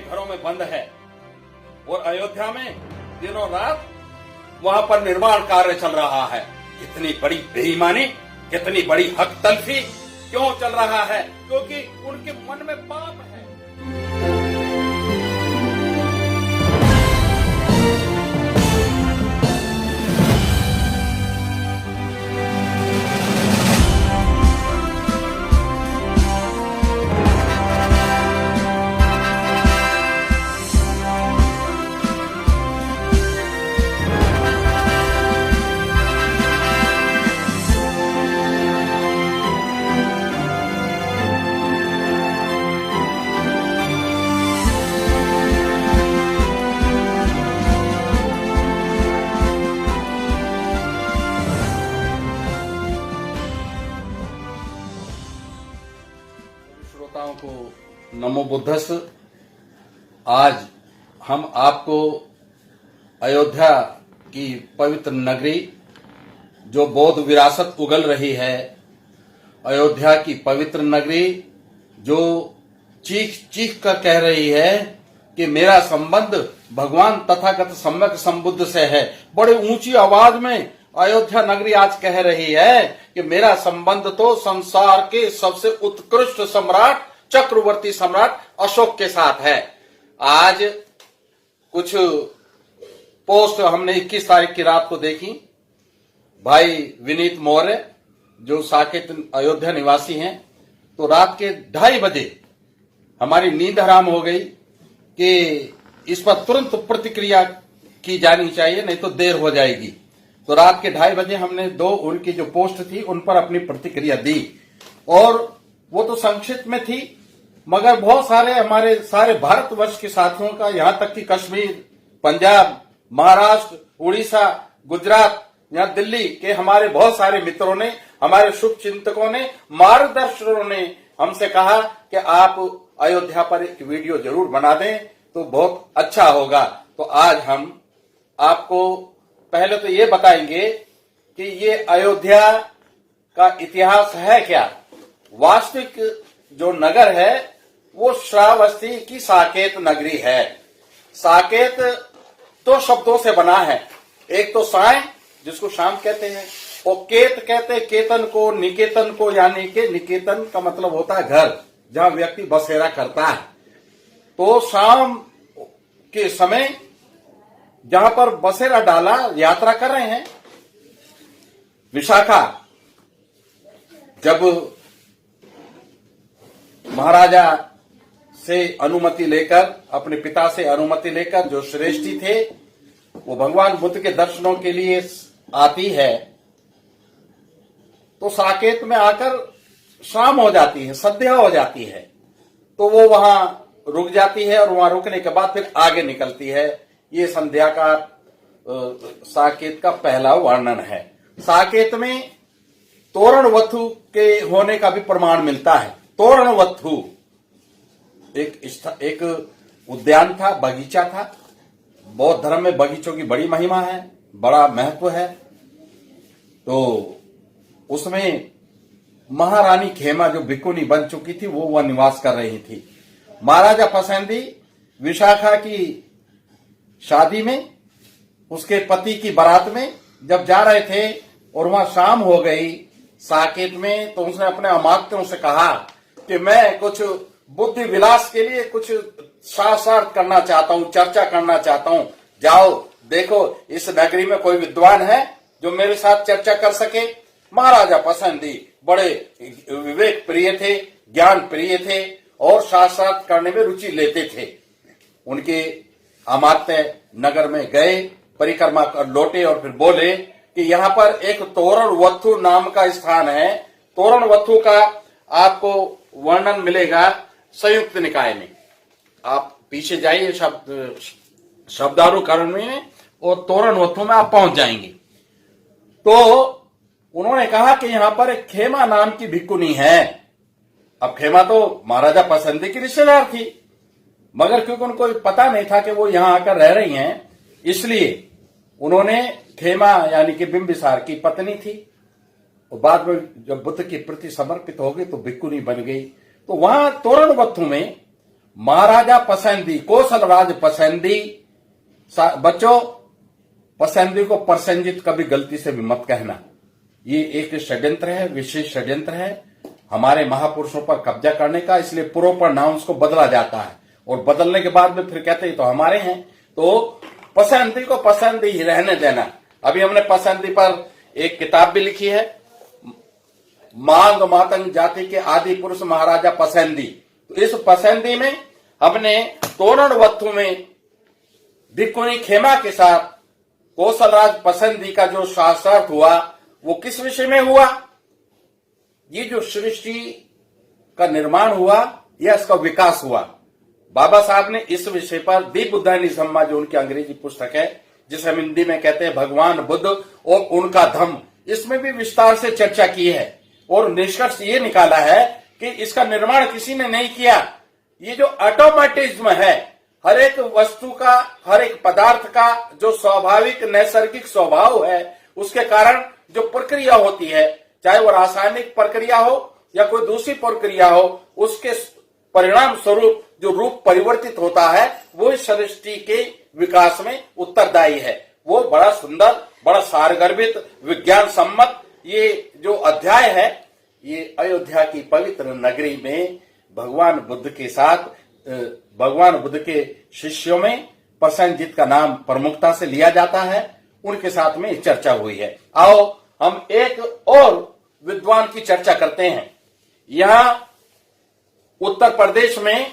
घरों में बंद है और अयोध्या में दिनों रात वहां पर निर्माण कार्य चल रहा है। कितनी बड़ी बेईमानी, कितनी बड़ी हक तलफी क्यों चल रहा है? क्योंकि उनके मन में पाप है। श्रोताओं को नमो बुद्धस। आज हम आपको अयोध्या की पवित्र नगरी, जो बौद्ध विरासत उगल रही है, अयोध्या की पवित्र नगरी जो चीख चीख कर कह रही है कि मेरा संबंध भगवान तथागत सम्यक संबुद्ध से है। बड़ी ऊंची आवाज में अयोध्या नगरी आज कह रही है कि मेरा संबंध तो संसार के सबसे उत्कृष्ट सम्राट, चक्रवर्ती सम्राट अशोक के साथ है। आज कुछ पोस्ट हमने 21 तारीख की रात को देखी। भाई विनीत मौर्य जो साकेत अयोध्या निवासी हैं, तो रात के 2:30 बजे हमारी नींद हराम हो गई कि इस पर तुरंत प्रतिक्रिया की जानी चाहिए, नहीं तो देर हो जाएगी। तो रात के 2:30 बजे हमने 2 उनकी जो पोस्ट थी उन पर अपनी प्रतिक्रिया दी, और वो तो संक्षिप्त में थी, मगर बहुत सारे हमारे सारे भारतवर्ष के साथियों का, यहां तक कि कश्मीर, पंजाब, महाराष्ट्र, उड़ीसा, गुजरात, यहाँ दिल्ली के हमारे बहुत सारे मित्रों ने, हमारे शुभ चिंतकों ने, मार्गदर्शकों ने हमसे कहा कि आप अयोध्या पर एक वीडियो जरूर बना दें तो बहुत अच्छा होगा। तो आज हम आपको पहले तो ये बताएंगे कि ये अयोध्या का इतिहास है क्या। वास्तविक जो नगर है वो श्रावस्ती की साकेत नगरी है। साकेत 2 शब्दों से बना है, एक तो साय जिसको शाम कहते हैं, और केत कहते हैं केतन को, निकेतन को, यानी कि निकेतन का मतलब होता है घर, जहां व्यक्ति बसेरा करता है। तो शाम के समय जहां पर बसेरा डाला, यात्रा कर रहे हैं। विशाखा जब महाराजा से अनुमति लेकर, अपने पिता से अनुमति लेकर, जो श्रेष्ठी थे, वो भगवान बुद्ध के दर्शनों के लिए आती है, तो साकेत में आकर शाम हो जाती है, संध्या हो जाती है। तो वो वहां रुक जाती है और वहां रुकने के बाद फिर आगे निकलती है। ये संध्या का साकेत का पहला वर्णन है। साकेत में तोरणवत्थु के होने का भी प्रमाण मिलता है। तोरणवत्थु एक उद्यान था, बगीचा था। बौद्ध धर्म में बगीचों की बड़ी महिमा है, बड़ा महत्व है। तो उसमें महारानी खेमा जो भिक्खुनी बन चुकी थी, वो वह निवास कर रही थी। महाराजा पसंदी विशाखा की शादी में, उसके पति की बारात में जब जा रहे थे और वहां शाम हो गई साकेत में, तो उसने अपने अमात्यों से कहा कि मैं कुछ बुद्धि विलास के लिए कुछ शास्त्रार्थ करना चाहता हूं, चर्चा करना चाहता हूं। जाओ देखो इस नगरी में कोई विद्वान है जो मेरे साथ चर्चा कर सके। महाराजा पसंदी बड़े विवेक प्रिय थे, ज्ञान प्रिय थे और शास्त्रार्थ करने में रुचि लेते थे। उनके अमात्य नगर में गए, परिक्रमा कर लौटे और फिर बोले कि यहाँ पर एक तोरणवत्थु नाम का स्थान है। तोरणवत्थु का आपको वर्णन मिलेगा संयुक्त निकाय में। आप पीछे जाइए शब्दानुकरण में, और तोरणवत्थु में आप पहुंच जाएंगे। तो उन्होंने कहा कि यहाँ पर एक खेमा नाम की भिक्खुनी है। अब खेमा तो महाराजा पसंदी की रिश्तेदार थी, मगर क्योंकि उनको पता नहीं था कि वो यहां आकर रह रही हैं, इसलिए उन्होंने खेमा यानी कि बिंबिसार की पत्नी थी, और बाद में जब बुद्ध के प्रति समर्पित हो गई तो भिक्खुनी बन गई। तो वहां तोरणवत्थु में महाराजा पसंदी, कौशल राज पसंदी। बच्चों, पसंदी को परसंजित कभी गलती से भी मत कहना। ये एक षड्यंत्र है, विशेष षड्यंत्र है हमारे महापुरुषों पर कब्जा करने का, इसलिए प्रोपर नाउंस को बदला जाता है और बदलने के बाद में फिर कहते हैं तो हमारे हैं। तो पसंदी को पसंदी ही रहने देना। अभी हमने पसंदी पर एक किताब भी लिखी है, मांग मातंग जाति के आदि पुरुष महाराजा पसंदी। तो इस पसंदी में हमने तोरण वत्थु में भिक्खुनी खेमा के साथ कौशलराज पसंदी का जो शास्त्रार्थ हुआ वो किस विषय में हुआ? ये जो सृष्टि का निर्माण हुआ या इसका विकास हुआ, बाबा साहब ने इस विषय पर दी बुद्धानिज्म जो उनकी अंग्रेजी पुस्तक है, जिसे हम हिंदी में कहते हैं भगवान बुद्ध और उनका धम्म, इसमें भी विस्तार से चर्चा की है और निष्कर्ष ये निकाला है कि इसका निर्माण किसी ने नहीं किया। ये जो ऑटोमेटिज्म है, हर एक वस्तु का, हर एक पदार्थ का जो स्वाभाविक नैसर्गिक स्वभाव है, उसके कारण जो प्रक्रिया होती है, चाहे वो रासायनिक प्रक्रिया हो या कोई दूसरी प्रक्रिया हो, उसके परिणाम स्वरूप जो रूप परिवर्तित होता है वो इस सृष्टि के विकास में उत्तरदायी है। वो बड़ा सुंदर, बड़ा सारगर्भित, विज्ञान सम्मत ये जो अध्याय है, ये अयोध्या की पवित्र नगरी में भगवान बुद्ध के साथ, भगवान बुद्ध के शिष्यों में प्रसन्नजीत का नाम प्रमुखता से लिया जाता है, उनके साथ में चर्चा हुई है। आओ हम एक और विद्वान की चर्चा करते हैं। यहां उत्तर प्रदेश में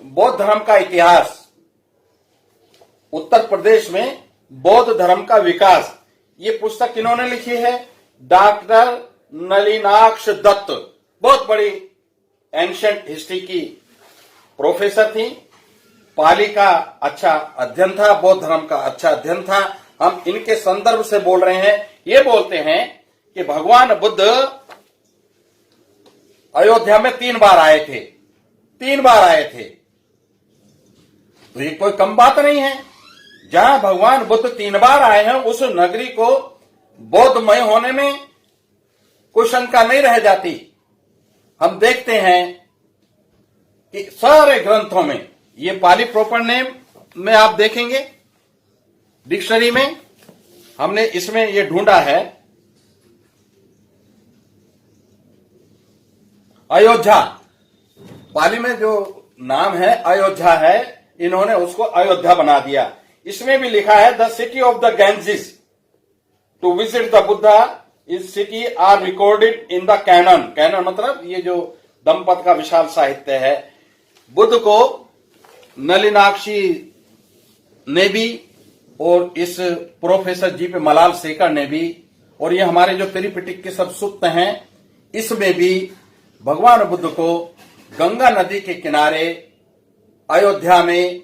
बौद्ध धर्म का इतिहास, उत्तर प्रदेश में बौद्ध धर्म का विकास, ये पुस्तक किन्होंने लिखी है? डॉक्टर नलिनाक्ष दत्त, बहुत बड़ी एंशिएंट हिस्ट्री की प्रोफेसर थी। पाली का अच्छा अध्ययन था, बौद्ध धर्म का अच्छा अध्ययन था। हम इनके संदर्भ से बोल रहे हैं। ये बोलते हैं कि भगवान बुद्ध अयोध्या में 3 बार आए थे, 3 बार आए थे। तो ये कोई कम बात नहीं है। जहां भगवान बुद्ध 3 बार आए हैं, उस नगरी को बौद्धमय होने में कोई शंका नहीं रह जाती। हम देखते हैं कि सारे ग्रंथों में, ये पाली प्रॉपर नेम में आप देखेंगे डिक्शनरी में, हमने इसमें ये ढूंढा है अयोध्या, पाली में जो नाम है अयोध्या है, इन्होंने उसको अयोध्या बना दिया। इसमें भी लिखा है the city of the Ganges to visit the Buddha is city are recorded in the canon. Canon मतलब ये जो दंपत का विशाल साहित्य है। बुद्ध को नलिनाक्षी ने भी और इस प्रोफेसर जी पे मलाल शेखर ने भी, और ये हमारे जो त्रिपिटक के सब सूक्त हैं, इसमें भी भगवान बुद्ध को गंगा नदी के किनारे अयोध्या में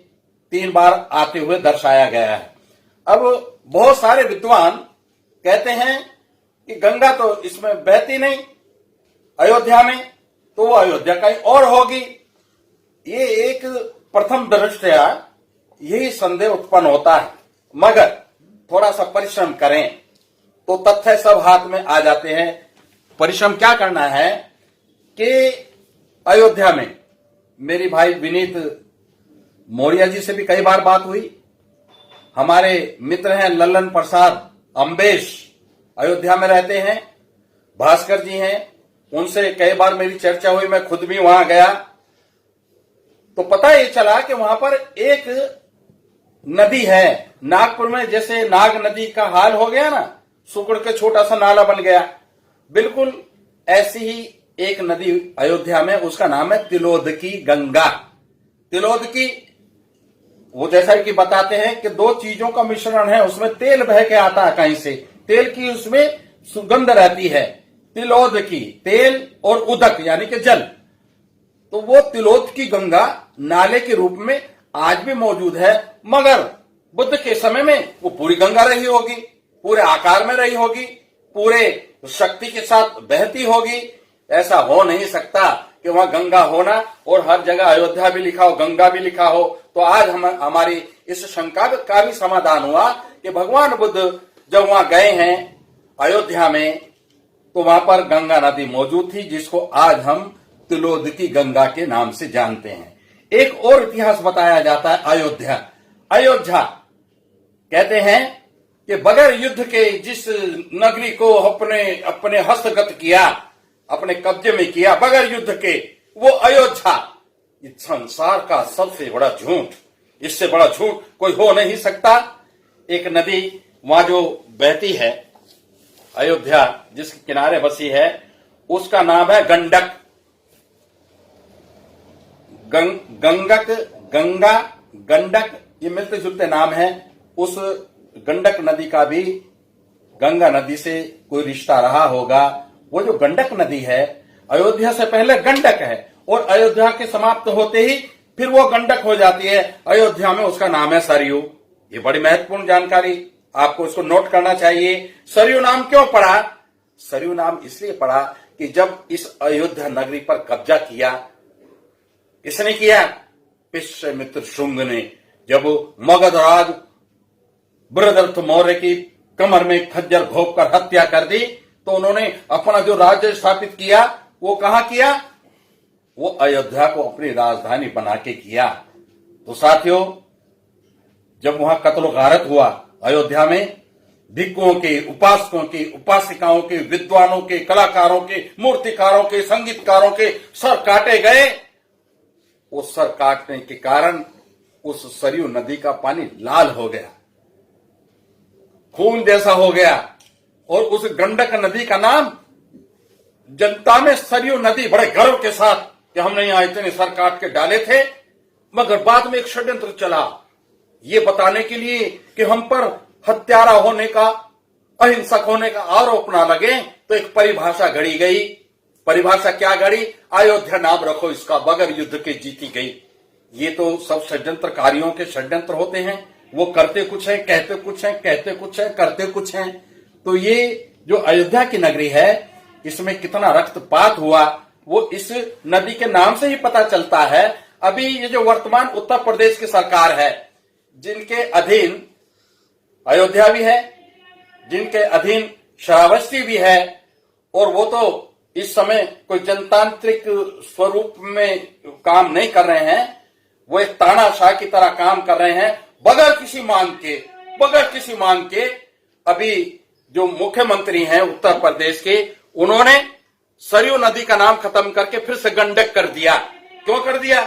3 बार आते हुए दर्शाया गया है। अब बहुत सारे विद्वान कहते हैं कि गंगा तो इसमें बहती नहीं अयोध्या में, तो वो अयोध्या कहीं और होगी। ये एक प्रथम दृष्टया यही संदेह उत्पन्न होता है, मगर थोड़ा सा परिश्रम करें तो तथ्य सब हाथ में आ जाते हैं। परिश्रम क्या करना है कि अयोध्या में मेरी भाई विनीत मौर्य जी से भी कई बार बात हुई। हमारे मित्र हैं लल्लन प्रसाद अम्बेश, अयोध्या में रहते हैं। भास्कर जी हैं, उनसे कई बार मेरी चर्चा हुई, मैं खुद भी वहां गया। तो पता ये चला कि वहां पर एक नदी है, नागपुर में जैसे नाग नदी का हाल हो गया ना, सुकड़ के छोटा सा नाला बन गया, बिल्कुल ऐसी ही एक नदी अयोध्या में, उसका नाम है तिलोदकी गंगा। तिलोदकी वो जैसा कि बताते हैं कि 2 चीजों का मिश्रण है, उसमें तेल बह के आता है कहीं से, तेल की उसमें सुगंध रहती है। तिलोदकी तेल और उदक यानी कि जल, तो वो तिलोदकी गंगा नाले के रूप में आज भी मौजूद है। मगर बुद्ध के समय में वो पूरी गंगा रही होगी, पूरे आकार में रही होगी, पूरे शक्ति के साथ बहती होगी। ऐसा हो नहीं सकता कि वहां गंगा होना और हर जगह अयोध्या भी लिखा हो, गंगा भी लिखा हो। तो आज हमारी इस शंका का भी समाधान हुआ कि भगवान बुद्ध जब वहां गए हैं अयोध्या में, तो वहां पर गंगा नदी मौजूद थी, जिसको आज हम तिलोदकी गंगा के नाम से जानते हैं। एक और इतिहास बताया जाता है अयोध्या। अयोध्या कहते हैं कि बगैर युद्ध के जिस नगरी को अपने हस्तगत किया, अपने कब्जे में किया बगैर युद्ध के, वो अयोध्या। इस संसार का सबसे बड़ा झूठ, इससे बड़ा झूठ कोई हो नहीं सकता। एक नदी वहां जो बहती है, अयोध्या जिसके किनारे बसी है, उसका नाम है गंडक। गंगा, गंडक, ये मिलते जुलते नाम है। उस गंडक नदी का भी गंगा नदी से कोई रिश्ता रहा होगा। वो जो गंडक नदी है, अयोध्या से पहले गंडक है, और अयोध्या के समाप्त होते ही फिर वो गंडक हो जाती है। अयोध्या में उसका नाम है सरयू। ये बड़ी महत्वपूर्ण जानकारी, आपको इसको नोट करना चाहिए। सरयू नाम क्यों पड़ा? सरयू नाम इसलिए पड़ा कि जब इस अयोध्या नगरी पर कब्जा किया, किसने किया? पुष्यमित्र शुंग ने। जब मगध राज बृहदरथ मौर्य की कमर में खज्जर घोंप कर हत्या कर दी, तो उन्होंने अपना जो राज्य स्थापित किया वो कहां किया? वो अयोध्या को अपनी राजधानी बना के किया। तो साथियों, जब वहां कत्लो गारत हुआ अयोध्या में, भिक्षुओं के, उपासकों के, उपासिकाओं के, विद्वानों के, कलाकारों के, मूर्तिकारों के, संगीतकारों के सर काटे गए। उस सर काटने के कारण उस सरयू नदी का पानी लाल हो गया, खून जैसा हो गया, और उस गंडक नदी का नाम जनता में सरयू नदी, बड़े गर्व के साथ कि हमने यहां इतने सर काट के डाले थे। मगर बाद में एक षड्यंत्र चला, ये बताने के लिए कि हम पर हत्यारा होने का, अहिंसक होने का आरोप ना लगे, तो एक परिभाषा गढ़ी गई। परिभाषा क्या गढ़ी? अयोध्या नाम रखो इसका, बगैर युद्ध के जीती गई। ये तो सब षड्यंत्रकारियों के षड्यंत्र होते हैं। वो करते कुछ है, कहते कुछ है, कहते कुछ है, करते कुछ है। तो ये जो अयोध्या की नगरी है, इसमें कितना रक्तपात हुआ वो इस नदी के नाम से ही पता चलता है। अभी ये जो वर्तमान उत्तर प्रदेश की सरकार है, जिनके अधीन अयोध्या भी है, जिनके अधीन श्रावस्ती भी है, और वो तो इस समय कोई जनतांत्रिक स्वरूप में काम नहीं कर रहे हैं, वो एक तानाशाह की तरह काम कर रहे हैं, बगैर किसी मांग के। अभी जो मुख्यमंत्री हैं उत्तर प्रदेश के, उन्होंने सरयू नदी का नाम खत्म करके फिर से गंडक कर दिया। क्यों कर दिया?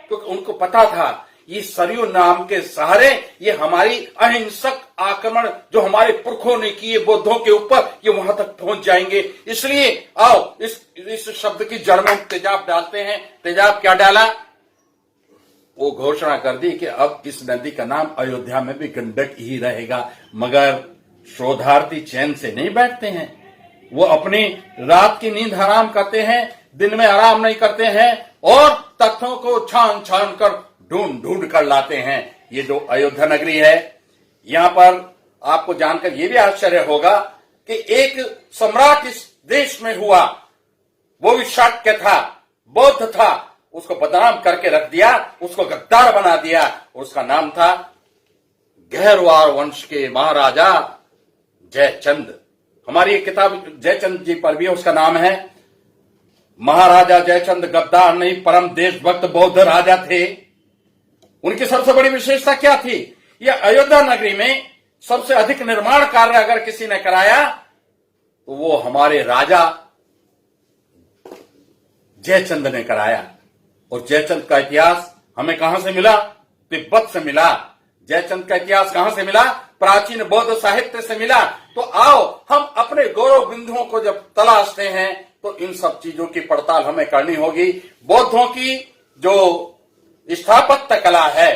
क्योंकि उनको पता था ये सरयू नाम के सहारे ये हमारी अहिंसक आक्रमण जो हमारे पुरखों ने किए बौद्धों के ऊपर, ये वहां तक पहुंच जाएंगे। इसलिए आओ इस शब्द की जड़ में तेजाब डालते हैं। तेजाब क्या डाला? वो घोषणा कर दी कि अब इस नदी का नाम अयोध्या में भी गंडक ही रहेगा। मगर शोधार्थी चैन से नहीं बैठते हैं, वो अपनी रात की नींद हराम करते हैं, दिन में आराम नहीं करते हैं, और तथ्यों को छान छान कर ढूंढ कर लाते हैं। ये जो अयोध्या नगरी है, यहां पर आपको जानकर यह भी आश्चर्य होगा कि एक सम्राट इस देश में हुआ, वो भी शाक्य था, बौद्ध था, उसको बदनाम करके रख दिया, उसको गद्दार बना दिया। उसका नाम था गहरवार वंश के महाराजा जयचंद। हमारी एक किताब जयचंद जी पर भी उसका नाम है। महाराजा जयचंद गद्दार नहीं, परम देशभक्त बौद्ध राजा थे। उनकी सबसे बड़ी विशेषता क्या थी? यह अयोध्या नगरी में सबसे अधिक निर्माण कार्य अगर किसी ने कराया तो वो हमारे राजा जयचंद ने कराया। और जयचंद का इतिहास हमें कहां से मिला? तिब्बत से मिला। जयचंद का इतिहास कहां से मिला? प्राचीन बौद्ध साहित्य से मिला। तो आओ हम अपने गौरव बिंदुओं को जब तलाशते हैं तो इन सब चीजों की पड़ताल हमें करनी होगी। बौद्धों की जो स्थापत्य कला है,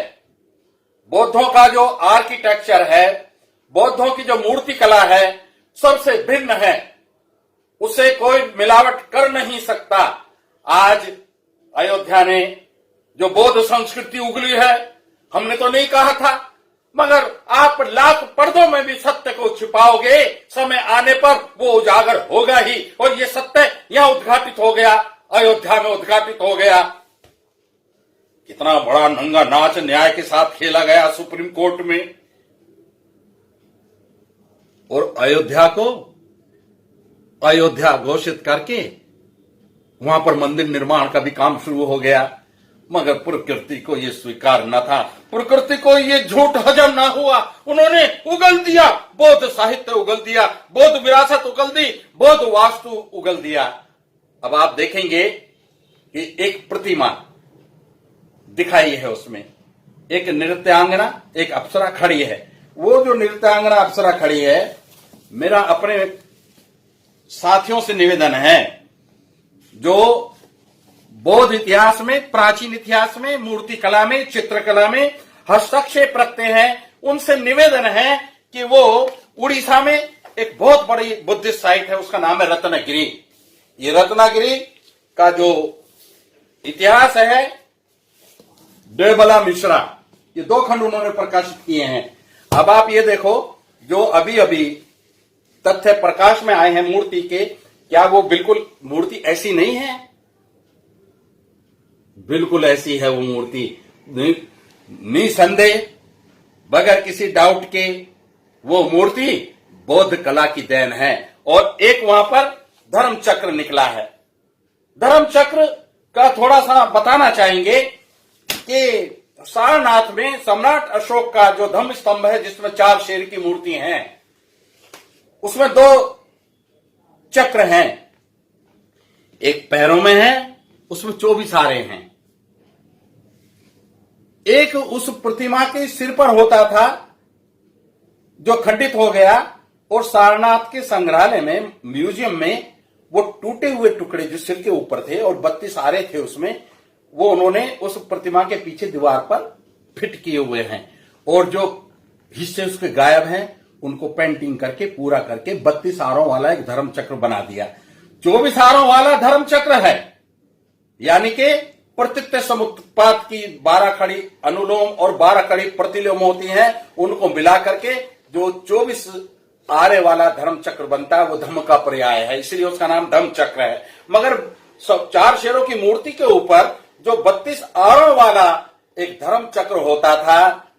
बौद्धों का जो आर्किटेक्चर है, बौद्धों की जो मूर्ति कला है, सबसे भिन्न है, उसे कोई मिलावट कर नहीं सकता। आज अयोध्या ने जो बौद्ध संस्कृति उगली है, हमने तो नहीं कहा था, मगर आप लाख पर्दों में भी सत्य को छिपाओगे, समय आने पर वो उजागर होगा ही। और ये सत्य यहां उद्घाटित हो गया, अयोध्या में उद्घाटित हो गया। कितना बड़ा नंगा नाच न्याय के साथ खेला गया सुप्रीम कोर्ट में, और अयोध्या को अयोध्या घोषित करके वहां पर मंदिर निर्माण का भी काम शुरू हो गया। मगर प्रकृति को ये स्वीकार न था, प्रकृति को ये झूठ हजम ना हुआ। उन्होंने उगल दिया, बौद्ध साहित्य उगल दिया, बौद्ध विरासत उगल दी, बौद्ध वास्तु उगल दिया। अब आप देखेंगे कि एक प्रतिमा दिखाई है, उसमें एक नृत्यांगना, एक अप्सरा खड़ी है। वो जो नृत्यांगना अप्सरा खड़ी है, मेरा अपने साथियों से निवेदन है जो बौद्ध इतिहास में, प्राचीन इतिहास में, मूर्ति कला में, चित्रकला में हस्तक्षेप रखते हैं, उनसे निवेदन है कि वो उड़ीसा में एक बहुत बड़ी बुद्धिस्ट साइट है, उसका नाम है रत्नागिरी। ये रत्नागिरी का जो इतिहास है, देवला मिश्रा, ये 2 खंड उन्होंने प्रकाशित किए हैं। अब आप ये देखो, जो अभी अभी तथ्य प्रकाश में आए हैं मूर्ति के, क्या वो बिल्कुल मूर्ति ऐसी नहीं है? बिल्कुल ऐसी है वो मूर्ति, निसंदेह, बगैर किसी डाउट के वो मूर्ति बौद्ध कला की देन है। और एक वहां पर धर्म चक्र निकला है। धर्म चक्र का थोड़ा सा बताना चाहेंगे कि सारनाथ में सम्राट अशोक का जो धम्म स्तंभ है, जिसमें 4 शेर की मूर्ति हैं, उसमें 2 चक्र हैं। एक पैरों में है, उसमें 24 आरे हैं। एक उस प्रतिमा के सिर पर होता था, जो खंडित हो गया, और सारनाथ के संग्रहालय में, म्यूजियम में, वो टूटे हुए टुकड़े जो सिर के ऊपर थे और 32 आरे थे उसमें, वो उन्होंने उस प्रतिमा के पीछे दीवार पर फिट किए हुए हैं। और जो हिस्से उसके गायब हैं, उनको पेंटिंग करके पूरा करके 32 आरों वाला एक धर्म चक्र बना दिया। 24 आरों वाला धर्म चक्र है, यानी कि प्रत्यक्ष समुत्पात की 12 कड़ी अनुलोम और 12 कड़ी प्रतिलोम होती हैं, उनको मिला करके जो 24 आरे वाला धर्म चक्र बनता है, वो धम्म का पर्याय है, इसलिए उसका नाम धम्म चक्र है। मगर 4 शेरों की मूर्ति के ऊपर जो 32 आरों वाला एक धर्म चक्र होता था,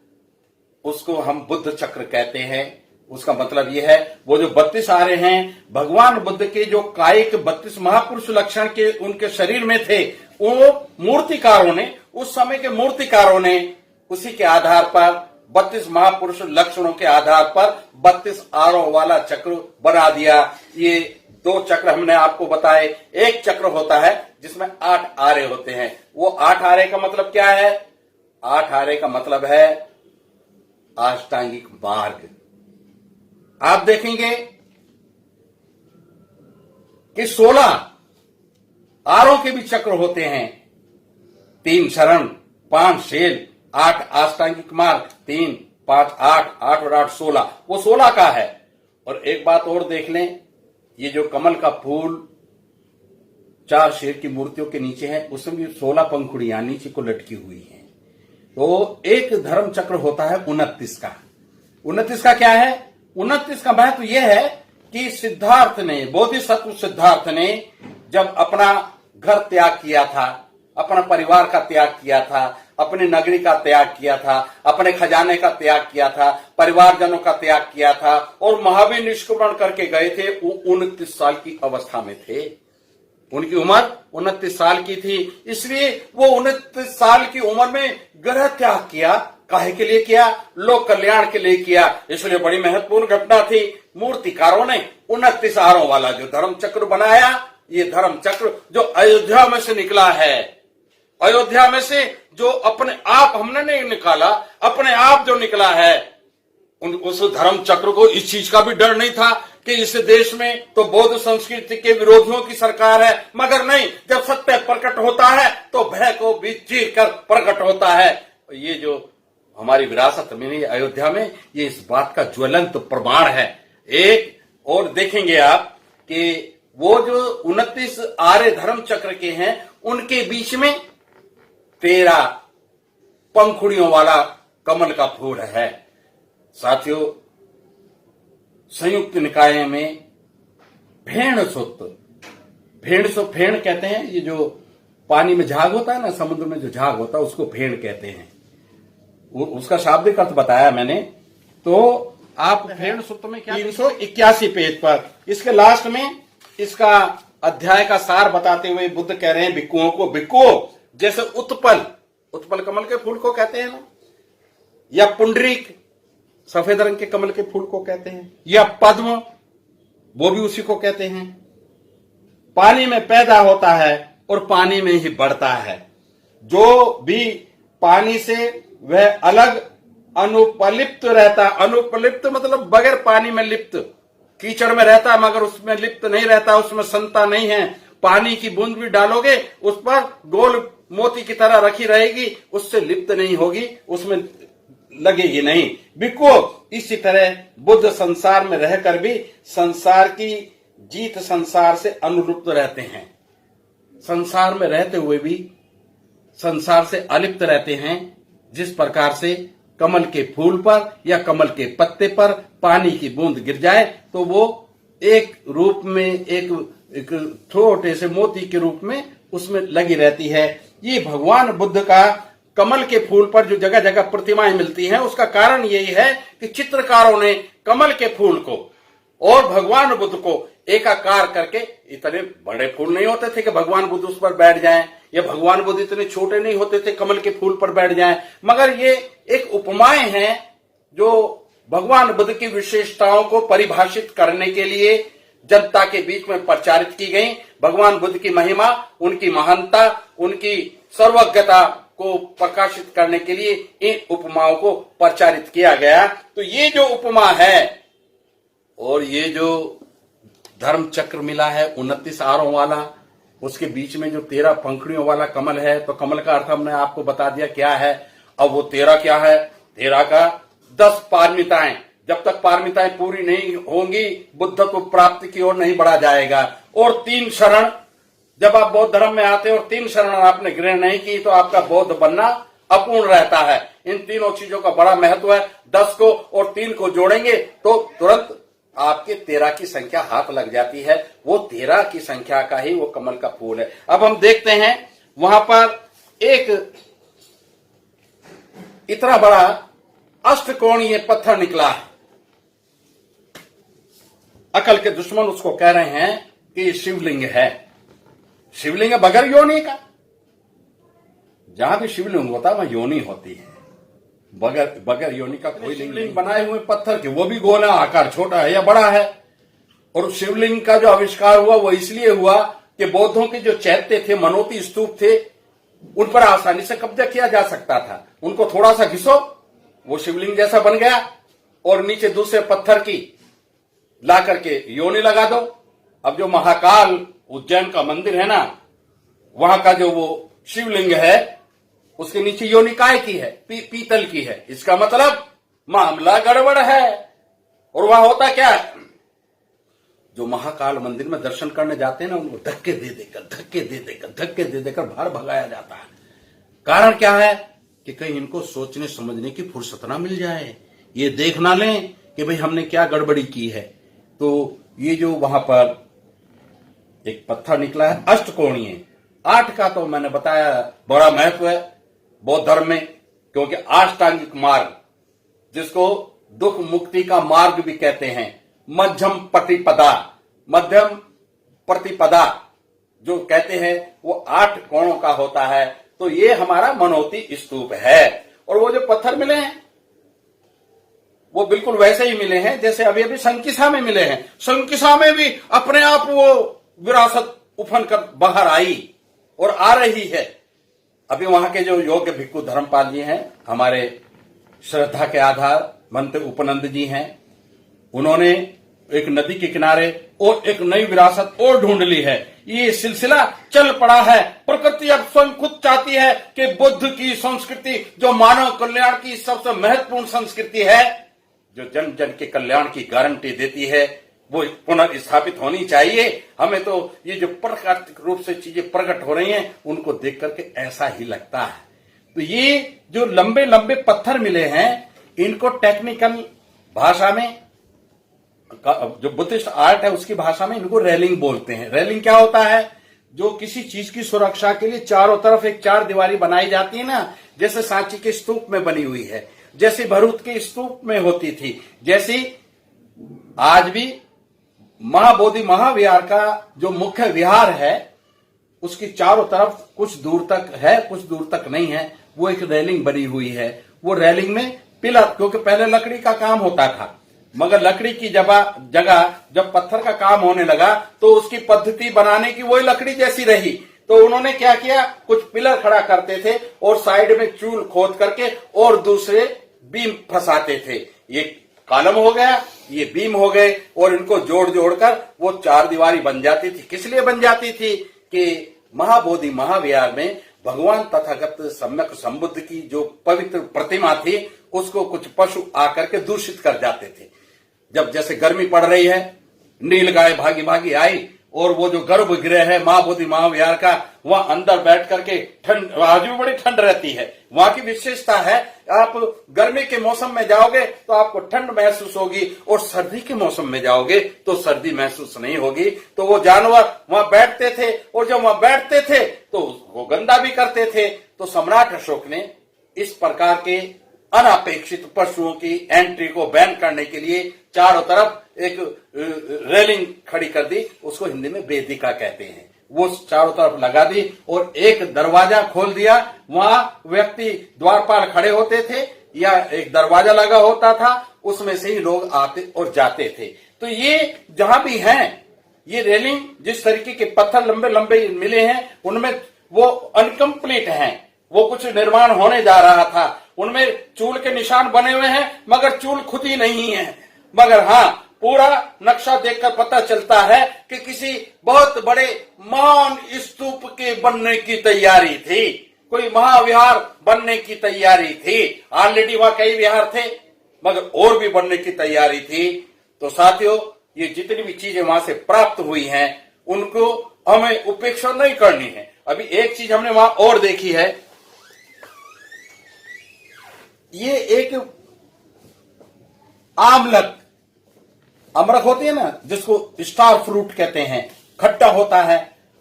उसको हम बुद्ध चक्र कहते हैं। उसका मतलब यह है, वो जो 32 आरे हैं, भगवान बुद्ध के जो कायिक 32 महापुरुष लक्षण के उनके शरीर में थे, वो मूर्तिकारों ने, उस समय के मूर्तिकारों ने उसी के आधार पर 32 महापुरुष लक्षणों के आधार पर 32 आरों वाला चक्र बना दिया। ये 2 चक्र हमने आपको बताए। एक चक्र होता है जिसमें 8 आरे होते हैं। वो 8 आरे का मतलब क्या है? 8 आरे का मतलब है अष्टांगिक मार्ग। आप देखेंगे कि 16 आरों के भी चक्र होते हैं। 3 शरण, 5 शेल, 8 अष्टांगिक मार्ग, 3, 5, 8, 8 और 8 16, वो 16 का है। और एक बात और देख लें, ये जो कमल का फूल 4 शेर की मूर्तियों के नीचे है, उसमें भी 16 पंखुड़ियां नीचे को लटकी हुई हैं। तो एक धर्म चक्र होता है 29 का। 29 का क्या है? 29 का महत्व यह है कि सिद्धार्थ ने, बोधिसत्व सिद्धार्थ ने जब अपना घर त्याग किया था, अपना परिवार का त्याग किया था, अपनी नगरी का त्याग किया था, अपने खजाने का त्याग किया था, परिवारजनों का त्याग किया था और महावीर निष्क्रमण करके गए थे, वो 29 साल की अवस्था में थे। उनकी उम्र 29 साल की थी, इसलिए वो 29 साल की उम्र में ग्रह त्याग किया। काहे के लिए किया? लोक कल्याण के लिए किया। इसलिए बड़ी महत्वपूर्ण घटना थी। मूर्तिकारों ने 29 आरों वाला जो धर्म चक्र बनाया, ये धर्म चक्र जो अयोध्या में से निकला है, अयोध्या में से जो अपने आप हमने नहीं निकाला, अपने आप जो निकला है, उस धर्म चक्र को इस चीज का भी डर नहीं था कि इस देश में तो बौद्ध संस्कृति के विरोधियों की सरकार है। मगर नहीं, जब सत्य प्रकट होता है तो भय को भी चीर कर प्रकट होता है। ये जो हमारी विरासत में अयोध्या में, ये इस बात का ज्वलंत प्रमाण है। एक और देखेंगे आप कि वो जो 29 आर्य धर्म चक्र के हैं, उनके बीच में 13 पंखुड़ियों वाला कमल का फूल है। साथियों, संयुक्त निकाय में फेण कहते हैं। ये जो पानी में झाग होता है ना, समुद्र में जो झाग होता है, उसको फेण कहते हैं। उसका शाब्दिक अर्थ बताया मैंने। तो आप फेण सूत्र में क्या 381 पेज पर इसके लास्ट में इसका अध्याय का सार बताते हुए बुद्ध कह रहे हैं भिक्खुओं को, भिक्खुओं जैसे उत्पल, उत्पल कमल के फूल को कहते हैं ना, या पुंडरीक सफेद रंग के कमल के फूल को कहते हैं, या पद्म वो भी उसी को कहते हैं। पानी में पैदा होता है और पानी में ही बढ़ता है। जो भी पानी से वह अलग अनुपलिप्त रहता, अनुपलिप्त मतलब बगैर पानी में लिप्त, कीचड़ में रहता है मगर उसमें लिप्त नहीं रहता, उसमें संता नहीं है। पानी की बूंद भी डालोगे उस पर गोल मोती की तरह रखी रहेगी, उससे लिप्त नहीं होगी, उसमें लगेगी नहीं। बिको इसी तरह बुद्ध संसार में रहकर भी संसार की जीत संसार से अनुलिप्त रहते हैं, संसार में रहते हुए भी संसार से अलिप्त रहते हैं। जिस प्रकार से कमल के फूल पर या कमल के पत्ते पर पानी की बूंद गिर जाए तो वो एक रूप में एक छोटे से मोती के रूप में उसमें लगी रहती है। ये भगवान बुद्ध का कमल के फूल पर जो जगह जगह प्रतिमाएं मिलती हैं, उसका कारण यही है कि चित्रकारों ने कमल के फूल को और भगवान बुद्ध को एकाकार करके, इतने बड़े फूल नहीं होते थे कि भगवान बुद्ध उस पर बैठ जाएं, या भगवान बुद्ध इतने छोटे नहीं होते थे कमल के फूल पर बैठ जाएं, मगर ये एक उपमाएं हैं जो भगवान बुद्ध की विशेषताओं को परिभाषित करने के लिए जनता के बीच में प्रचारित की गई। भगवान बुद्ध की महिमा, उनकी महानता, उनकी सर्वज्ञता को प्रकाशित करने के लिए इन उपमाओं को प्रचारित किया गया। तो ये जो उपमा है और ये जो धर्म चक्र मिला है 29 आरों वाला, उसके बीच में जो 13 पंखुड़ियों वाला कमल है, तो कमल का अर्थ हमने आपको बता दिया क्या है। अब वो 13 क्या है, 13 का 10 पारमिताएं, जब तक पारमिताएं पूरी नहीं होंगी बुद्ध को प्राप्ति की ओर नहीं बढ़ा जाएगा। और 3 शरण, जब आप बौद्ध धर्म में आते हैं और 3 शरण आपने ग्रहण नहीं की तो आपका बौद्ध बनना अपूर्ण रहता है। इन तीनों चीजों का बड़ा महत्व है। 10 को और 3 को जोड़ेंगे तो तुरंत आपके 13 की संख्या हाथ लग जाती है। वो 13 की संख्या का ही वो कमल का फूल है। अब हम देखते हैं वहां पर एक इतना बड़ा अष्टकोणीय पत्थर निकला है। अकल के दुश्मन उसको कह रहे हैं कि शिवलिंग है। शिवलिंग है बगैर योनि का। जहां भी शिवलिंग होता है वहां योनि होती है, बगैर योनि का कोई लिंग बनाए हुए पत्थर के, वो भी गोल है, आकार छोटा है या बड़ा है। और शिवलिंग का जो आविष्कार हुआ वो इसलिए हुआ कि बौद्धों के जो चैत्य थे, मनोती स्तूप थे, उन पर आसानी से कब्जा किया जा सकता था। उनको थोड़ा सा घिसो, वो शिवलिंग जैसा बन गया, और नीचे दूसरे पत्थर की ला करके योनि लगा दो। अब जो महाकाल उज्जैन का मंदिर है ना, वहां का जो वो शिवलिंग है उसके नीचे योनि काय की है, पीतल की है। इसका मतलब मामला गड़बड़ है। और वहां होता क्या है, जो महाकाल मंदिर में दर्शन करने जाते हैं ना, उनको धक्के दे देकर बाहर भगाया जाता है। कारण क्या है कि कहीं इनको सोचने समझने की फुर्सत ना मिल जाए, ये देख ना लें कि भाई हमने क्या गड़बड़ी की है। तो ये जो वहां पर एक पत्थर निकला है अष्टकोणीय, 8 का तो मैंने बताया बड़ा महत्व है बौद्ध धर्म में, क्योंकि अष्टांगिक मार्ग, जिसको दुख मुक्ति का मार्ग भी कहते हैं, मध्यम प्रतिपदा जो कहते हैं, वो 8 कोणों का होता है। तो ये हमारा मनोती स्तूप है। और वो जो पत्थर मिले हैं वो बिल्कुल वैसे ही मिले हैं जैसे अभी अभी संकिसा में मिले हैं। संकिसा में भी अपने आप वो विरासत उफन कर बाहर आई और आ रही है। अभी वहां के जो योग्य भिक्खु धर्मपाल जी हैं, हमारे श्रद्धा के आधार महंत उपनंद जी हैं, उन्होंने एक नदी के किनारे और एक नई विरासत और ढूंढ ली है। ये सिलसिला चल पड़ा है। प्रकृति अब स्वयं खुद चाहती है कि बुद्ध की संस्कृति, जो मानव कल्याण की सबसे महत्वपूर्ण संस्कृति है, जो जन जन के कल्याण की गारंटी देती है, वो पुनर्स्थापित होनी चाहिए। हमें तो ये जो प्राकृतिक रूप से चीजें प्रकट हो रही हैं, उनको देख करके ऐसा ही लगता है। तो ये जो लंबे लंबे पत्थर मिले हैं, इनको टेक्निकल भाषा में, जो बुद्धिस्ट आर्ट है उसकी भाषा में, इनको रेलिंग बोलते हैं। रेलिंग क्या होता है, जो किसी चीज की सुरक्षा के लिए चारों तरफ एक 4 दीवारी बनाई जाती है ना, जैसे सांची के स्तूप में बनी हुई है, जैसे भरूच के स्तूप में होती थी, जैसी आज भी महाबोधि महाविहार का जो मुख्य विहार है, उसकी चारों तरफ कुछ दूर तक है, कुछ दूर तक नहीं है, वो एक रेलिंग बनी हुई है। वो रेलिंग में पिलर, क्योंकि पहले लकड़ी का काम होता था, मगर लकड़ी की जगह जब पत्थर का काम होने लगा तो उसकी पद्धति बनाने की वही लकड़ी जैसी रही। तो उन्होंने क्या किया, कुछ पिलर खड़ा करते थे और साइड में चूल खोद करके और दूसरे बीम फंसाते थे। ये कॉलम हो गया, ये बीम हो गए, और इनको जोड़ जोड़कर वो चार दीवारी बन जाती थी। किस लिए बन जाती थी कि महाबोधि महाविहार में भगवान तथागत सम्यक संबुद्ध की जो पवित्र प्रतिमा थी उसको कुछ पशु आकर के दूषित कर जाते थे। जब जैसे गर्मी पड़ रही है, नील गाय भागी भागी आई और वो जो गर्भगृह है महाबोधि महाविहार का, वहां अंदर बैठ करके ठंड, आज भी बड़ी ठंड रहती है। वहां की विशेषता है, आप गर्मी के मौसम में जाओगे तो आपको ठंड महसूस होगी और सर्दी के मौसम में जाओगे तो सर्दी महसूस नहीं होगी। तो वो जानवर वहां बैठते थे और जब वहां बैठते थे तो वो गंदा भी करते थे। तो सम्राट अशोक ने इस प्रकार के अनापेक्षित पशुओं की एंट्री को बैन करने के लिए चारों तरफ एक रेलिंग खड़ी कर दी, उसको हिंदी में वेदिका कहते हैं। वो चारों तरफ लगा दी और एक दरवाजा खोल दिया। वहां व्यक्ति द्वारपाल खड़े होते थे या एक दरवाजा लगा होता था, उसमें से ही लोग आते और जाते थे। तो ये जहां भी हैं, ये रेलिंग जिस तरीके के पत्थर लंबे लंबे मिले हैं उनमें वो अनकम्प्लीट हैं, वो कुछ निर्माण होने जा रहा था। उनमें चूल के निशान बने हुए हैं मगर चूल खुद ही नहीं है। मगर हाँ, पूरा नक्शा देखकर पता चलता है कि किसी बहुत बड़े महान स्तूप के बनने की तैयारी थी, कोई महाविहार बनने की तैयारी थी। ऑलरेडी वहां कई विहार थे मगर और भी बनने की तैयारी थी। तो साथियों, ये जितनी भी चीजें वहां से प्राप्त हुई हैं उनको हमें उपेक्षा नहीं करनी है। अभी एक चीज हमने वहां और देखी है, ये एक आमलक, अमरख होती है ना जिसको स्टार फ्रूट कहते हैं, खट्टा होता है,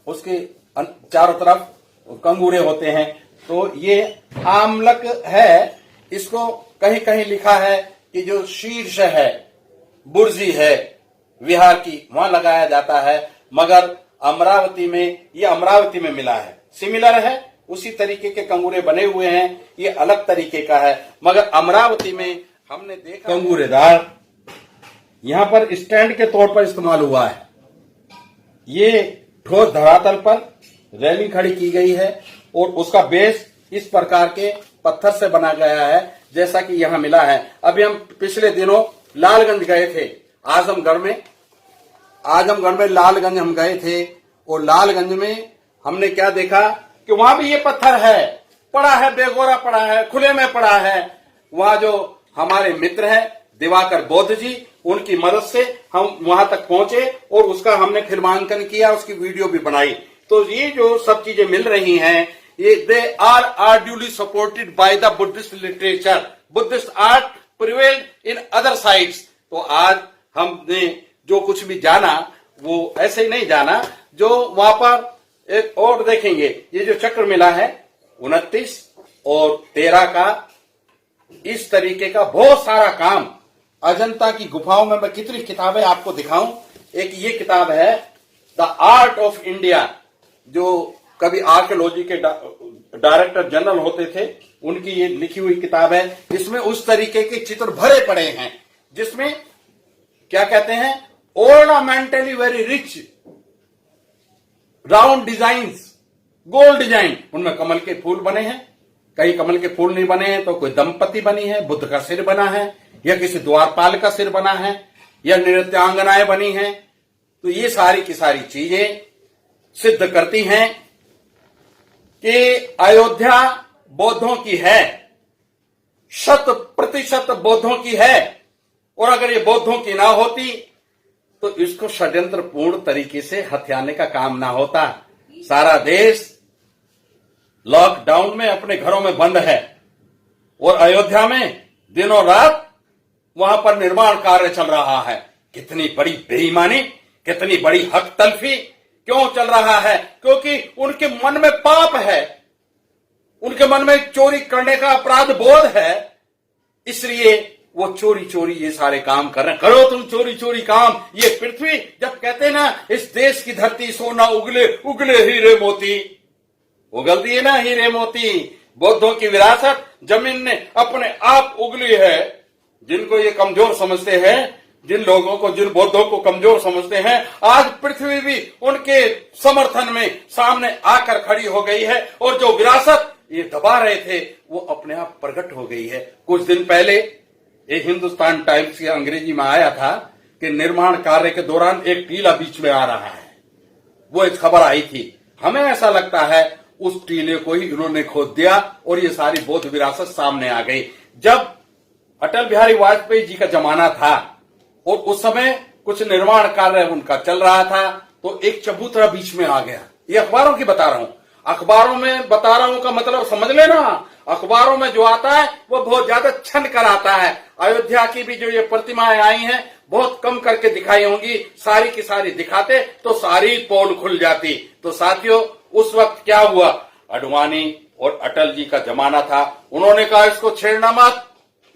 उसके चारों तरफ कंगूरे होते हैं। तो ये आमलक है। इसको कहीं कहीं लिखा है कि जो शीर्ष है, बुर्जी है विहार की, वहां लगाया जाता है। मगर अमरावती में, ये अमरावती में मिला है, सिमिलर है, उसी तरीके के कंगूरे बने हुए हैं, ये अलग तरीके का है। मगर अमरावती में हमने देखा कंगूरेदार यहां पर स्टैंड के तौर पर इस्तेमाल हुआ है। ये ठोस धरातल पर रेलिंग खड़ी की गई है और उसका बेस इस प्रकार के पत्थर से बना गया है जैसा कि यहां मिला है। अभी हम पिछले दिनों लालगंज गए थे, आजमगढ़ में लालगंज हम गए थे और लालगंज में हमने क्या देखा कि वहां भी ये पत्थर है, पड़ा है, बेगोरा पड़ा है, खुले में पड़ा है। वहां जो हमारे मित्र हैं दिवाकर बौद्ध जी, उनकी मदद से हम वहां तक पहुंचे और उसका हमने फिल्मांकन किया, उसकी वीडियो भी बनाई। तो ये जो सब चीजें मिल रही हैं, ये they are duly supported by the Buddhist literature, Buddhist art prevailed in other sites. तो आज हमने जो कुछ भी जाना वो ऐसे ही नहीं जाना, जो वहां पर एक और देखेंगे, ये जो चक्र मिला है 29 और 13 का, इस तरीके का बहुत सारा काम अजंता की गुफाओं में। मैं कितनी किताबें आपको दिखाऊं। एक ये किताब है द आर्ट ऑफ इंडिया, जो कभी आर्कियोलॉजी के डायरेक्टर जनरल होते थे, उनकी ये लिखी हुई किताब है। इसमें उस तरीके के चित्र भरे पड़े हैं जिसमें क्या कहते हैं, ornamentally very rich round designs, gold design, उनमें कमल के फूल बने हैं, कहीं कमल के फूल नहीं बने हैं तो कोई दंपति बनी है, बुद्ध का सिर बना है या किसी द्वारपाल का सिर बना है या नृत्यांगनाएं बनी हैं। तो ये सारी की सारी चीजें सिद्ध करती हैं कि अयोध्या बौद्धों की है, 100% बौद्धों की है। और अगर ये बौद्धों की ना होती तो इसको षड्यंत्रपूर्ण तरीके से हथियाने का काम ना होता। सारा देश लॉकडाउन में अपने घरों में बंद है और अयोध्या में दिनों रात वहां पर निर्माण कार्य चल रहा है। कितनी बड़ी बेईमानी, कितनी बड़ी हक तलफी क्यों चल रहा है? क्योंकि उनके मन में पाप है, उनके मन में चोरी करने का अपराध बोध है, इसलिए वो चोरी चोरी ये सारे काम कर रहे हैं। करो तुम चोरी चोरी काम। ये पृथ्वी, जब कहते ना इस देश की धरती सोना उगले उगले हीरे मोती, उगल दिए ना हीरे मोती। बौद्धों की विरासत जमीन ने अपने आप उगली है। जिनको ये कमजोर समझते हैं, जिन लोगों को, जिन बौद्धों को कमजोर समझते हैं, आज पृथ्वी भी उनके समर्थन में सामने आकर खड़ी हो गई है। और जो विरासत ये दबा रहे थे वो अपने आप प्रकट हो गई है। कुछ दिन पहले एक हिंदुस्तान टाइम्स के अंग्रेजी में आया था कि निर्माण कार्य के दौरान एक टीला बीच में आ रहा है। वो एक खबर आई थी। हमें ऐसा लगता है उस टीले को ही इन्होंने खोद दिया और ये सारी बौद्ध विरासत सामने आ गई। जब अटल बिहारी वाजपेयी जी का जमाना था और उस समय कुछ निर्माण कार्य उनका चल रहा था, तो एक चबूतरा बीच में आ गया। ये अखबारों की बता रहा हूं, अखबारों में बता रहा हूं का मतलब समझ लेना। अखबारों में जो आता है वो बहुत ज्यादा छन कर आता है। अयोध्या की भी जो ये प्रतिमाएं आई हैं बहुत कम करके दिखाई होंगी। सारी की सारी दिखाते तो सारी पोल खुल जाती। तो साथियों, उस वक्त क्या हुआ, आडवाणी और अटल जी का जमाना था। उन्होंने कहा इसको छेड़ना मत,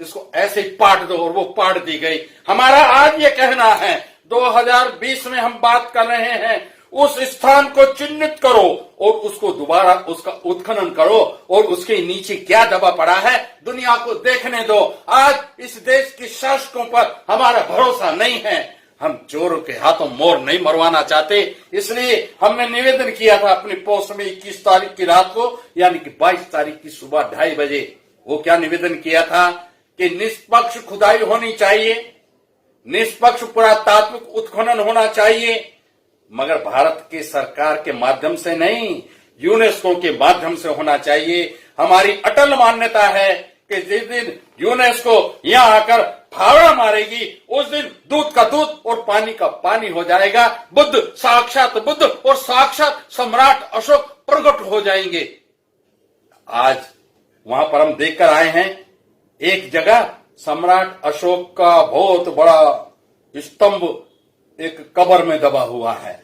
इसको ऐसे ही पाट दो, और वो पाट दी गई। हमारा आज ये कहना है 2020 में हम बात कर रहे हैं, उस स्थान को चिन्हित करो और उसको दोबारा उसका उत्खनन करो और उसके नीचे क्या दबा पड़ा है दुनिया को देखने दो। आज इस देश के शासकों पर हमारा भरोसा नहीं है। हम चोरों के हाथों मोर नहीं मरवाना चाहते, इसलिए हमने निवेदन किया था अपनी पोस्ट में 21 तारीख की रात को, यानी कि 22 तारीख की सुबह 2:30 बजे। वो क्या निवेदन किया था कि निष्पक्ष खुदाई होनी चाहिए, निष्पक्ष पुरातात्विक उत्खनन होना चाहिए, मगर भारत की सरकार के माध्यम से नहीं, यूनेस्को के माध्यम से होना चाहिए। हमारी अटल मान्यता है कि जिस दिन यूनेस्को यहां आकर फावड़ा मारेगी उस दिन दूध का दूध और पानी का पानी हो जाएगा। बुद्ध, साक्षात बुद्ध और साक्षात सम्राट अशोक प्रकट हो जाएंगे। आज वहां पर हम देखकर आए हैं, एक जगह सम्राट अशोक का बहुत बड़ा स्तंभ एक कब्र में दबा हुआ है।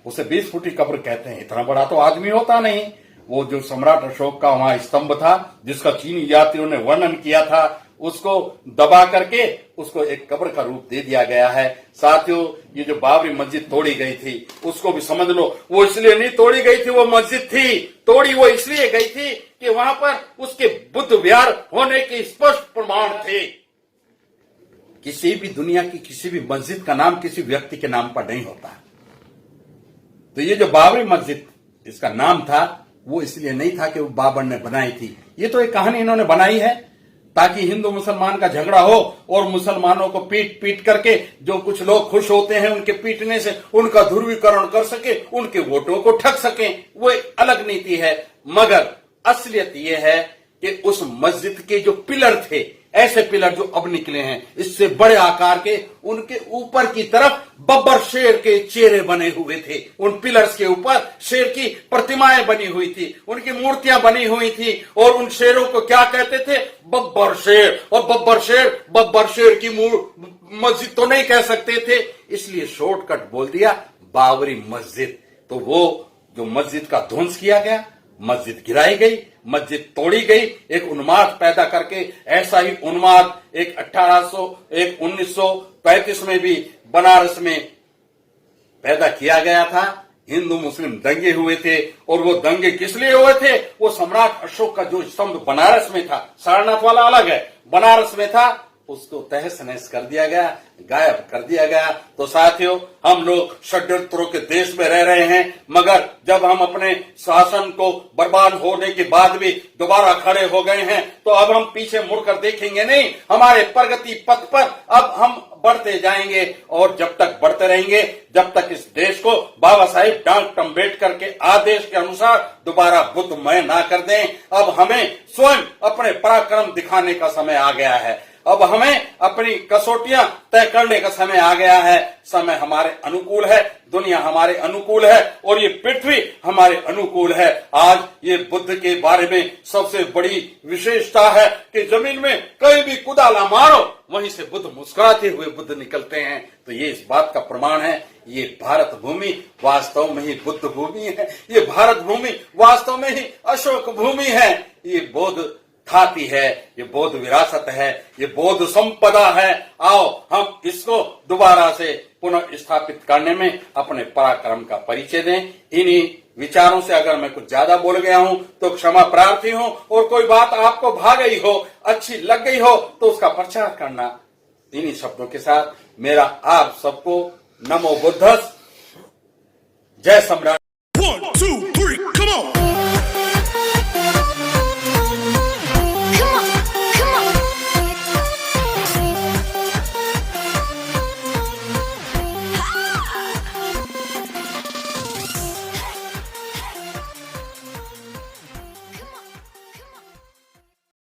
उसे 20 फुटी कब्र कहते हैं। इतना बड़ा तो आदमी होता नहीं। वो जो सम्राट अशोक का वहां स्तंभ था, जिसका चीनी यात्रियों ने वर्णन किया था, उसको दबा करके उसको एक कब्र का रूप दे दिया गया है। साथियों, ये जो बाबरी मस्जिद तोड़ी गई थी उसको भी समझ लो, वो इसलिए नहीं तोड़ी गई थी, वो मस्जिद थी, तोड़ी वो इसलिए गई थी कि वहां पर उसके बुद्ध विहार होने के स्पष्ट प्रमाण थे। किसी भी दुनिया की किसी भी मस्जिद का नाम किसी व्यक्ति के नाम पर नहीं होता। तो ये जो बाबरी मस्जिद इसका नाम था वो इसलिए नहीं था कि वो बाबर ने बनाई थी। ये तो एक कहानी इन्होंने बनाई है ताकि हिंदू मुसलमान का झगड़ा हो और मुसलमानों को पीट पीट करके जो कुछ लोग खुश होते हैं उनके पीटने से उनका ध्रुवीकरण कर सके, उनके वोटों को ठग सके। वो एक अलग नीति है। मगर असलियत ये है कि उस मस्जिद के जो पिलर थे, ऐसे पिलर जो अब निकले हैं इससे बड़े आकार के, उनके ऊपर की तरफ बब्बर शेर के चेहरे बने हुए थे। उन पिलर्स के ऊपर शेर की प्रतिमाएं बनी हुई थी, उनकी मूर्तियां बनी हुई थी। और उन शेरों को क्या कहते थे? बब्बर शेर। और बब्बर शेर की मस्जिद तो नहीं कह सकते थे, इसलिए शॉर्टकट बोल दिया बाबरी मस्जिद। तो वो जो मस्जिद का ध्वंस किया गया, मस्जिद गिराई गई, मस्जिद तोड़ी गई, एक उन्माद पैदा करके। ऐसा ही उन्माद एक 1935 में भी बनारस में पैदा किया गया था। हिंदू मुस्लिम दंगे हुए थे और वो दंगे किस लिए हुए थे? वो सम्राट अशोक का जो स्तंभ बनारस में था, सारनाथ वाला अलग है, बनारस में था, उसको तहस नहस कर दिया गया, गायब कर दिया गया। तो साथियों, हम लोग षड्यंत्रों के देश में रह रहे हैं, मगर जब हम अपने शासन को बर्बाद होने के बाद भी दोबारा खड़े हो गए हैं तो अब हम पीछे मुड़कर देखेंगे नहीं। हमारे प्रगति पथ पर अब हम बढ़ते जाएंगे और जब तक बढ़ते रहेंगे, जब तक इस देश को बाबा साहेब डॉक्टर अम्बेडकर के आदेश के अनुसार दोबारा बुद्धमय ना कर दें। अब हमें स्वयं अपने पराक्रम दिखाने का समय आ गया है। अब हमें अपनी कसौटियां तय करने का समय आ गया है। समय हमारे अनुकूल है, दुनिया हमारे अनुकूल है और ये पृथ्वी हमारे अनुकूल है। आज ये बुद्ध के बारे में सबसे बड़ी विशेषता है कि जमीन में कहीं भी कुदाला मारो, वहीं से बुद्ध मुस्कुराते हुए बुद्ध निकलते हैं। तो ये इस बात का प्रमाण है, ये भारत भूमि वास्तव में ही बुद्ध भूमि है, ये भारत भूमि वास्तव में ही अशोक भूमि है। ये बौद्ध खाती है, ये बौद्ध विरासत है, ये बौद्ध संपदा है। आओ हम इसको दोबारा से पुनः स्थापित करने में अपने पराक्रम का परिचय दें। इन्हीं विचारों से अगर मैं कुछ ज्यादा बोल गया हूं तो क्षमा प्रार्थी हूं, और कोई बात आपको भा गई हो, अच्छी लग गई हो तो उसका प्रचार करना। इन्हीं शब्दों के साथ मेरा आप सबको नमो बुद्धस, जय सम्राट।